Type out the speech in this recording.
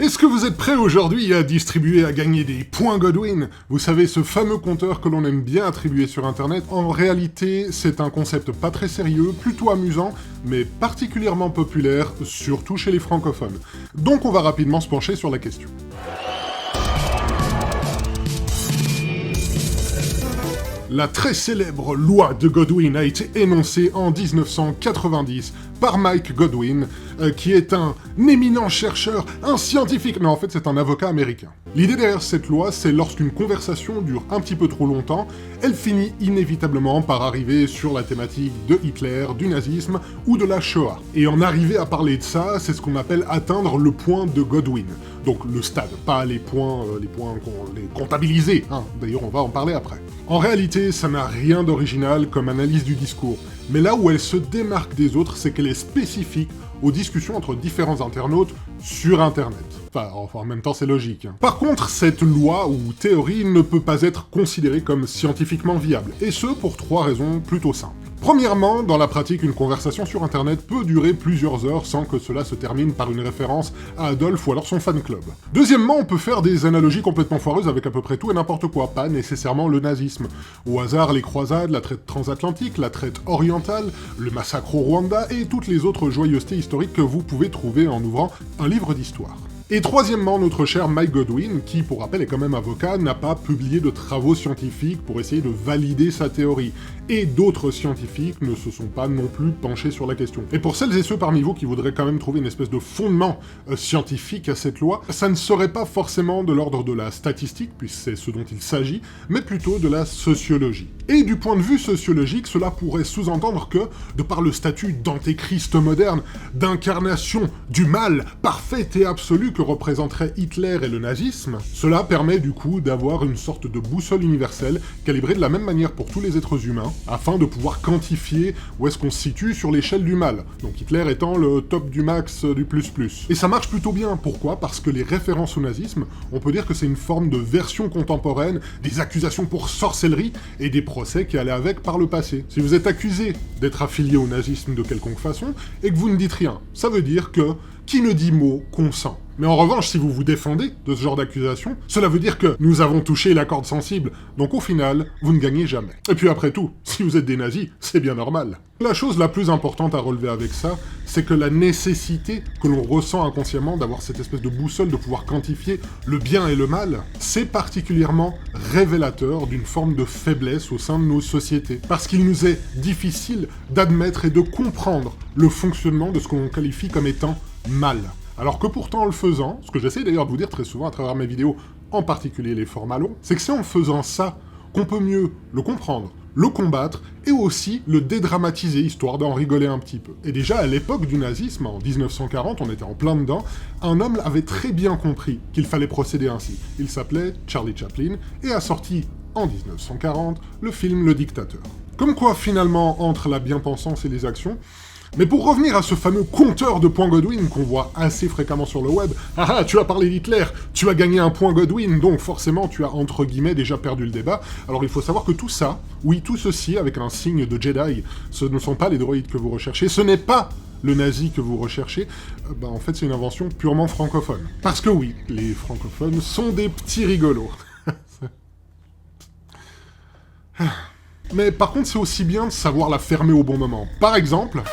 Est-ce que vous êtes prêts aujourd'hui à distribuer, à gagner des points Godwin? Vous savez, ce fameux compteur que l'on aime bien attribuer sur internet, en réalité, c'est un concept pas très sérieux, plutôt amusant, mais particulièrement populaire, surtout chez les francophones. Donc on va rapidement se pencher sur la question. La très célèbre loi de Godwin a été énoncée en 1990 par Mike Godwin, qui est un éminent chercheur, un scientifique, mais en fait c'est un avocat américain. L'idée derrière cette loi, c'est lorsqu'une conversation dure un petit peu trop longtemps, elle finit inévitablement par arriver sur la thématique de Hitler, du nazisme ou de la Shoah. Et en arriver à parler de ça, c'est ce qu'on appelle atteindre le point de Godwin. Donc le stade, pas les points les comptabilisés, hein. D'ailleurs on va en parler après. En réalité, ça n'a rien d'original comme analyse du discours, mais là où elle se démarque des autres, c'est qu'elle est spécifique aux discussions entre différents internautes sur Internet. Enfin, en même temps, c'est logique. Hein. Par contre, cette loi ou théorie ne peut pas être considérée comme scientifiquement viable, et ce pour 3 raisons plutôt simples. Premièrement, dans la pratique, une conversation sur Internet peut durer plusieurs heures sans que cela se termine par une référence à Adolf ou alors son fan club. Deuxièmement, on peut faire des analogies complètement foireuses avec à peu près tout et n'importe quoi, pas nécessairement le nazisme. Au hasard, les croisades, la traite transatlantique, la traite orientale, le massacre au Rwanda et toutes les autres joyeusetés historiques que vous pouvez trouver en ouvrant un livre d'histoire. Et troisièmement, notre cher Mike Godwin, qui pour rappel est quand même avocat, n'a pas publié de travaux scientifiques pour essayer de valider sa théorie. Et d'autres scientifiques ne se sont pas non plus penchés sur la question. Et pour celles et ceux parmi vous qui voudraient quand même trouver une espèce de fondement scientifique à cette loi, ça ne serait pas forcément de l'ordre de la statistique, puisque c'est ce dont il s'agit, mais plutôt de la sociologie. Et du point de vue sociologique, cela pourrait sous-entendre que, de par le statut d'antéchrist moderne, d'incarnation du mal parfait et absolu que représenteraient Hitler et le nazisme, cela permet du coup d'avoir une sorte de boussole universelle, calibrée de la même manière pour tous les êtres humains, afin de pouvoir quantifier où est-ce qu'on se situe sur l'échelle du mal. Donc Hitler étant le top du max du plus. Et ça marche plutôt bien, pourquoi? Parce que les références au nazisme, on peut dire que c'est une forme de version contemporaine des accusations pour sorcellerie et des procès qui allaient avec par le passé. Si vous êtes accusé d'être affilié au nazisme de quelconque façon, et que vous ne dites rien, ça veut dire que qui ne dit mot consent. Mais en revanche, si vous vous défendez de ce genre d'accusation, cela veut dire que nous avons touché la corde sensible, donc au final, vous ne gagnez jamais. Et puis après tout, si vous êtes des nazis, c'est bien normal. La chose la plus importante à relever avec ça, c'est que la nécessité que l'on ressent inconsciemment d'avoir cette espèce de boussole, de pouvoir quantifier le bien et le mal, c'est particulièrement révélateur d'une forme de faiblesse au sein de nos sociétés. Parce qu'il nous est difficile d'admettre et de comprendre le fonctionnement de ce que l'on qualifie comme étant mal. Alors que pourtant en le faisant, ce que j'essaie d'ailleurs de vous dire très souvent à travers mes vidéos, en particulier les formats longs, c'est que c'est en faisant ça qu'on peut mieux le comprendre, le combattre, et aussi le dédramatiser, histoire d'en rigoler un petit peu. Et déjà, à l'époque du nazisme, en 1940, on était en plein dedans, un homme avait très bien compris qu'il fallait procéder ainsi. Il s'appelait Charlie Chaplin, et a sorti, en 1940, le film Le Dictateur. Comme quoi, finalement, entre la bien-pensance et les actions, mais pour revenir à ce fameux compteur de points Godwin qu'on voit assez fréquemment sur le web, ah tu as parlé d'Hitler, tu as gagné un point Godwin, donc forcément tu as entre guillemets déjà perdu le débat. Alors il faut savoir que tout ça, oui tout ceci avec un signe de Jedi, ce ne sont pas les droïdes que vous recherchez, ce n'est pas le nazi que vous recherchez, en fait c'est une invention purement francophone. Parce que oui, les francophones sont des petits rigolos. Mais par contre c'est aussi bien de savoir la fermer au bon moment. Par exemple...